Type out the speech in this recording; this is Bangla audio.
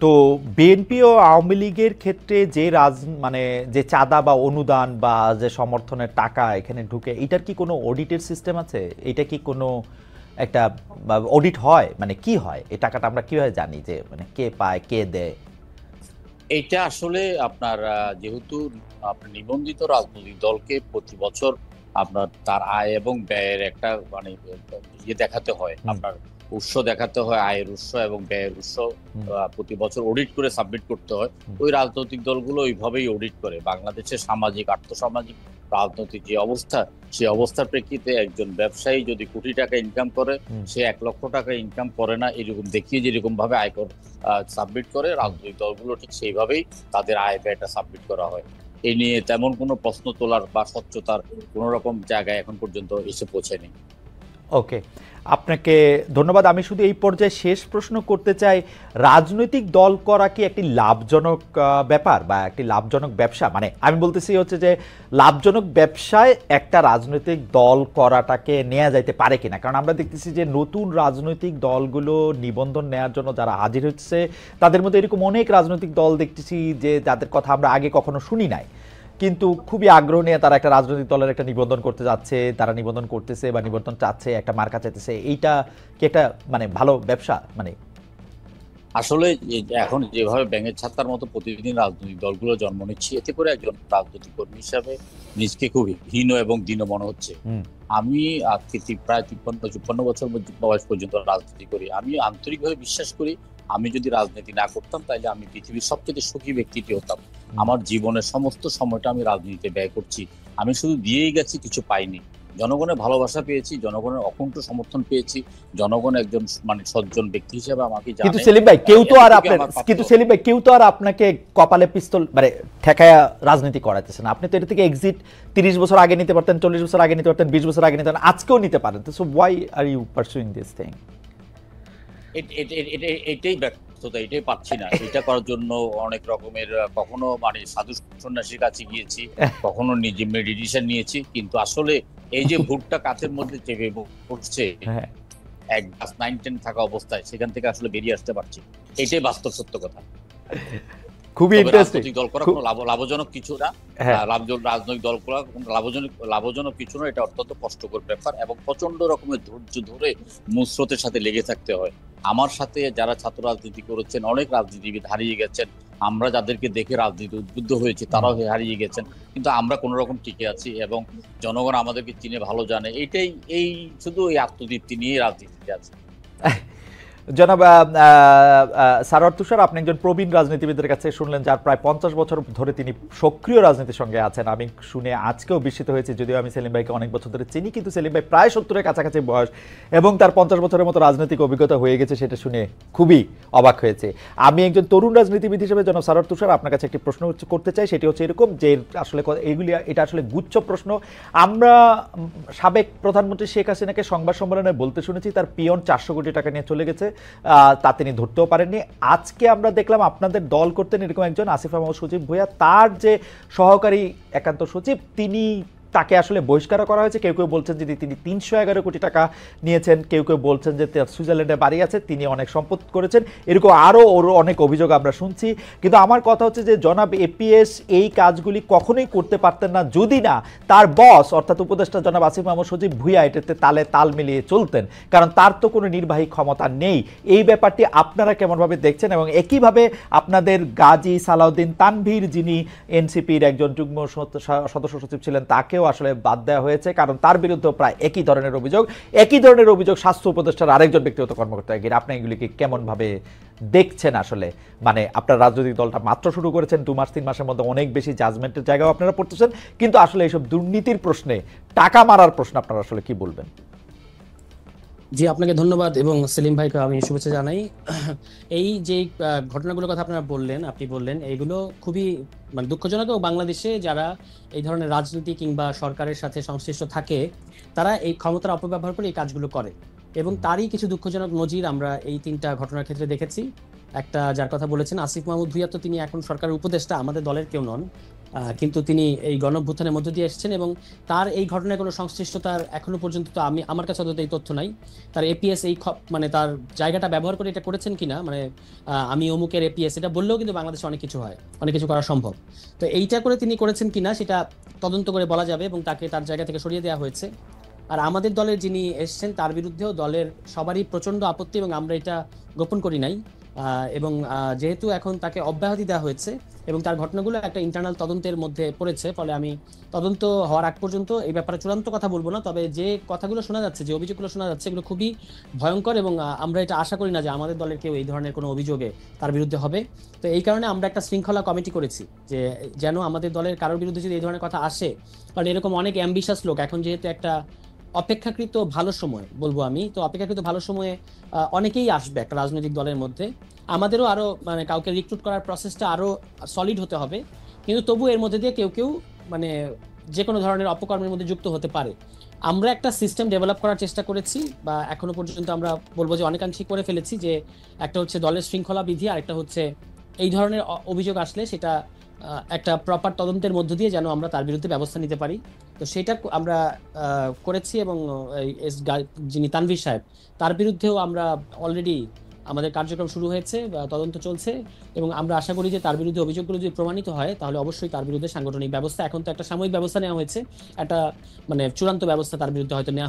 তো বিএনপি ও আওয়ামী লীগের ক্ষেত্রে যে মানে যে চাঁদা বা অনুদান বা যে সমর্থনের টাকা এখানে ঢুকে, এটার কি কোনো অডিটের সিস্টেম আছে? এটা কি কোনো একটা অডিট হয়? মানে কি হয় এই টাকাটা আমরা কিভাবে জানি যে মানে কে পায় কে দেয়? এইটা আসলে আপনার যেহেতু আপনার নিবন্ধিত রাজনৈতিক দলকে প্রতি বছর আপনার তার আয় এবং ব্যয়ের একটা মানে দেখাতে হয়, আপনার উৎস দেখাতে হয়, আয়ের উৎস এবং ব্যয়ের উৎস প্রতি বছর অডিট করে সাবমিট করতে হয়। ওই রাজনৈতিক দলগুলো ওইভাবেই অডিট করে। বাংলাদেশের সামাজিক আর্থসামাজিক রাজনৈতিক যে অবস্থা, সেই অবস্থার প্রেক্ষিতে একজন ব্যবসায়ী যদি কোটি টাকা ইনকাম করে, সে 1 লক্ষ টাকা ইনকাম করে না এরকম দেখিয়ে যেরকম ভাবে আয়কর সাবমিট করে, রাজনৈতিক দলগুলো ঠিক সেইভাবেই তাদের আয় ব্যয়টা সাবমিট করা হয়। এ নিয়ে তেমন কোনো প্রশ্ন তোলার বা স্বচ্ছতার কোনো রকম জায়গায় এখন পর্যন্ত এসে পৌঁছেনি। ওকে, আপনাকে ধন্যবাদ। আমি শুধু এই পর্যায়ে শেষ প্রশ্ন করতে চাই, রাজনৈতিক দল করা কি একটি লাভজনক ব্যাপার বা একটি লাভজনক ব্যবসা? মানে আমি বলতেছি হচ্ছে যে লাভজনক ব্যবসায় একটা রাজনৈতিক দল করাটাকে নেওয়া যাইতে পারে কিনা, কারণ আমরা দেখতেছি যে নতুন রাজনৈতিক দলগুলো নিবন্ধন নেওয়ার জন্য যারা হাজির হচ্ছে তাদের মধ্যে এরকম অনেক রাজনৈতিক দল দেখতেছি যে যাদের কথা আমরা আগে কখনো শুনি নাই, কিন্তু খুবই আগ্রহ নিয়ে তারা একটা রাজনৈতিক দলের একটা নিবন্ধন করতে যাচ্ছে, তারা নিবন্ধন করতেছে বা নিবন্ধন চাচ্ছে, একটা মার্কা চাইতেছে। এইটা কি একটা মানে ভালো ব্যবসা? মানে আসলে এখন যেভাবে ব্যাঙের ছাতার মতো প্রতিদিন রাজনৈতিক দলগুলো জন্ম নিচ্ছে, এতে করে একজন রাজনৈতিক কর্মী হিসাবে নিজকে খুব হীন এবং দীন মনে হচ্ছে। আমি আজকে প্রায় 53-54 বছর বয়স পর্যন্ত রাজনীতি করি। আমি আন্তরিকভাবে বিশ্বাস করি, আমি যদি রাজনীতি না করতাম তাহলে আমি পৃথিবীর সবচেয়ে সুখী ব্যক্তিটি হতাম। আমার জীবনের সমস্ত সময়টা আমি রাজনীতিতে ব্যয় করছি। আমি শুধু দিয়েই গেছি, কিছু পাইনি। জনগণের ভালোবাসা পেয়েছি, জনগণের অকুণ্ঠ সমর্থন পেয়েছি, জনগণ একজন মানে সজ্জন ব্যক্তি হিসেবে আমাকে জানে। কিন্তু সেলিম ভাই কেউ তো আর আপনাকে কপালে পিস্তল মানে ঠেকায়া রাজনীতি করাইতেছে না। আপনি তো এটা থেকে এক্সিট 30 বছর আগে নিতে পারতেন, 40 বছর আগে নিতে পারতেন, 20 বছর আগে নিতে পারতেন, আজকেও নিতে পারেন। So why are you pursuing this thing? এটাই ব্যর্থতা, এটাই পাচ্ছি না। এটা করার জন্য অনেক রকমের কখনো মানে সাধু সন্ন্যাসীর কাছে গিয়েছি, কখনো নিজে মেডিটেশন নিয়েছি, কিন্তু আসলে এই যে ভুটটা কাঁচের মধ্যে চেপে পড়ছে এক ক্লাস 9-10 থাকা অবস্থায়, সেখান থেকে আসলে বেরিয়ে আসতে পারছি। এটাই বাস্তব সত্য কথা। খুবই ইন্টারেস্টিং। রাজনৈতিক দল করা কোনো লাভজনক কিছু না। রাজনৈতিক দল করা লাভজনক কিছু না। এটা অত্যন্ত কষ্টকর ব্যাপার এবং প্রচন্ড রকমের ধৈর্য ধরে মুসরতের সাথে লেগে থাকতে হয়। আমার সাথে যারা ছাত্র রাজনীতি করেছেন, অনেক রাজনীতিবিদ হারিয়ে গেছেন। আমরা যাদেরকে দেখে রাজনীতি উদ্বুদ্ধ হয়েছি, তারাও হারিয়ে গেছেন, কিন্তু আমরা কোন রকম টিকে আছি এবং জনগণ আমাদেরকে চিনে ভালো জানে। এইটাই এই শুধু এই আত্মতৃপ্তি নিয়ে রাজনীতিতে আছে। জনাব সারোয়ার তুষার, আপনি একজন প্রবীণ রাজনীতিবিদের কাছে শুনলেন যার প্রায় 50 বছর ধরে তিনি সক্রিয় রাজনীতির সঙ্গে আছেন। আমি শুনে আজকেও বিস্মিত হয়েছি, যদিও আমি সেলিম ভাইকে অনেক বছর ধরে চিনি, কিন্তু সেলিম ভাই প্রায় 70-এর কাছাকাছি বয়স এবং তার 50 বছরের মতো রাজনৈতিক অভিজ্ঞতা হয়ে গেছে, সেটা শুনে খুবই অবাক হয়েছে। আমি একজন তরুণ রাজনীতিবিদ হিসেবে জনাব সারোয়ার তুষার আপনার কাছে একটি প্রশ্ন করতে চাই, সেটি হচ্ছে এরকম যে আসলে এটা আসলে গুচ্ছ প্রশ্ন। আমরা সাবেক প্রধানমন্ত্রী শেখ হাসিনাকে সংবাদ সম্মেলনে বলতে শুনেছি তার পিয়ন 400 কোটি টাকা নিয়ে চলে গেছে, তা তিনি ধরতেও পারেননি। আজকে আমরা দেখলাম আপনাদের দল করতেন এরকম একজন আসিফ মাহমুদ সজীব ভুঁইয়া, তার যে সহকারী একান্ত সচিব, তিনি তাকে আসলে বহিষ্কার করা হয়েছে। কেউ কেউ বলছেন যে তিনি 311 কোটি টাকা নিয়েছেন, কেউ কেউ বলছেন যে সুইজারল্যান্ডে বাড়ি আছে, তিনি অনেক সম্পদ করেছেন, এরকম আরও ওর অনেক অভিযোগ আমরা শুনছি। কিন্তু আমার কথা হচ্ছে যে জনাব এপিএস এই কাজগুলি কখনোই করতে পারতেন না যদি না তার বস অর্থাৎ উপদেষ্টা জনাব আসিফ মাহমুদ সজীব ভুঁইয়া এটাতে তাল মিলিয়ে চলতেন, কারণ তার তো কোনো নির্বাহী ক্ষমতা নেই। এই ব্যাপারটি আপনারা কেমনভাবে দেখছেন? এবং একইভাবে আপনাদের গাজী সালাউদ্দিন তানভীর, যিনি এনসিপির একজন যুগ্ম সদস্য সচিব ছিলেন, তাকেও আসলে বাদ দেওয়া হয়েছে, কারণ তার বিরুদ্ধে প্রায় একই ধরনের অভিযোগ স্বাস্থ্য উপদেষ্টার আরেকজন ব্যক্তিগত কর্মকর্তা গিয়ে। আপনি এগুলিকে কেমন ভাবে দেখছেন? আসলে মানে আপনার রাজনৈতিক দলটা মাত্র শুরু করেছেন, 2-3 মাসের মধ্যে অনেক বেশি জাজমেন্টের জায়গাও আপনারা পড়তেছেন, কিন্তু আসলে এইসব দুর্নীতির প্রশ্নে, টাকা মারার প্রশ্নে আপনারা আসলে কি বলবেন? জি, আপনাকে ধন্যবাদ এবং সেলিম ভাইকে আমি শুভেচ্ছা জানাই। এই যে ঘটনাগুলোর কথা আপনারা বললেন, আপনি বললেন, এইগুলো খুবই মানে দুঃখজনক। বাংলাদেশে যারা এই ধরনের রাজনীতি কিংবা সরকারের সাথে সংশ্লিষ্ট থাকে, তারা এই ক্ষমতার অপব্যবহার করে এই কাজগুলো করে, এবং তারই কিছু দুঃখজনক নজির আমরা এই 3টা ঘটনার ক্ষেত্রে দেখেছি। একটা যার কথা বলেছেন আসিফ মাহমুদ ভুঁইয়া, তো তিনি এখন সরকারের উপদেষ্টা, আমাদের দলের কেউ নন। কিন্তু তিনি এই গণঅভ্যুত্থানের মধ্য দিয়ে এসেছেন এবং তার এই ঘটনায় কোনো সংশ্লিষ্টতার এখনো পর্যন্ত তো আমার কাছে অন্তত এই তথ্য নাই। তার এপিএস মানে তার জায়গাটা ব্যবহার করে এটা করেছেন কিনা, মানে আমি অমুকের এপিএস এটা বললেও কিন্তু বাংলাদেশে অনেক কিছু হয়, অনেক কিছু করা সম্ভব। তো এইটা করে তিনি করেছেন কিনা সেটা তদন্ত করে বলা যাবে এবং তাকে তার জায়গা থেকে সরিয়ে দেওয়া হয়েছে। আর আমাদের দলের যিনি এসেছেন তার বিরুদ্ধেও দলের সবারই প্রচন্ড আপত্তি এবং আমরা এটা গোপন করি নাই। এবং যেহেতু এখন তাকে অব্যাহতি দেওয়া হয়েছে এবং তার ঘটনাগুলো একটা ইন্টারনাল তদন্তের মধ্যে পড়েছে, ফলে আমি তদন্ত হওয়ার আগ পর্যন্ত এই ব্যাপারে চূড়ান্ত কথা বলবো না। তবে যে কথাগুলো শোনা যাচ্ছে, যে অভিযোগগুলো শোনা যাচ্ছে, এগুলো খুবই ভয়ঙ্কর এবং আমরা এটা আশা করি না যে আমাদের দলের কেউ এই ধরনের কোনো অভিযোগে তার বিরুদ্ধে হবে। তো এই কারণে আমরা একটা শৃঙ্খলা কমিটি করেছি যে যেন আমাদের দলের কারোর বিরুদ্ধে যদি এই ধরনের কথা আসে, কারণ এরকম অনেক অ্যাম্বিশাস লোক এখন, যেহেতু একটা অপেক্ষাকৃত ভালো সময় বলবো আমি, তো অপেক্ষাকৃত ভালো সময়ে অনেকেই আসবে একটা রাজনৈতিক দলের মধ্যে। আমাদেরও আরো মানে কাউকে রিক্রুট করার প্রসেসটা আরো সলিড হতে হবে, কিন্তু তবু এর মধ্যে দিয়ে কেউ কেউ মানে যে কোনো ধরনের অপকর্মের মধ্যে যুক্ত হতে পারে। আমরা একটা সিস্টেম ডেভেলপ করার চেষ্টা করেছি, বা এখনো পর্যন্ত আমরা বলবো যে অনেকাংশই করে ফেলেছি, যে একটা হচ্ছে দলের শৃঙ্খলা বিধি, আর একটা হচ্ছে এই ধরনের অভিযোগ আসলে সেটা একটা প্রপার তদন্তের মধ্য দিয়ে যেন আমরা তার বিরুদ্ধে ব্যবস্থা নিতে পারি। তো সেটা আমরা করেছি এবং যিনি তানভীর সাহেব, তার বিরুদ্ধেও আমরা অলরেডি আমাদের কার্যক্রম শুরু হয়েছে বা তদন্ত চলছে, এবং আমরা আশা করি যে তার বিরুদ্ধে অভিযোগগুলো যদি প্রমাণিত হয় তাহলে অবশ্যই তার বিরুদ্ধে সাংগঠনিক ব্যবস্থা, এখন তো একটা সাময়িক ব্যবস্থা নেওয়া হয়েছে, একটা মানে চূড়ান্ত ব্যবস্থা তার বিরুদ্ধে হয়তো নেওয়া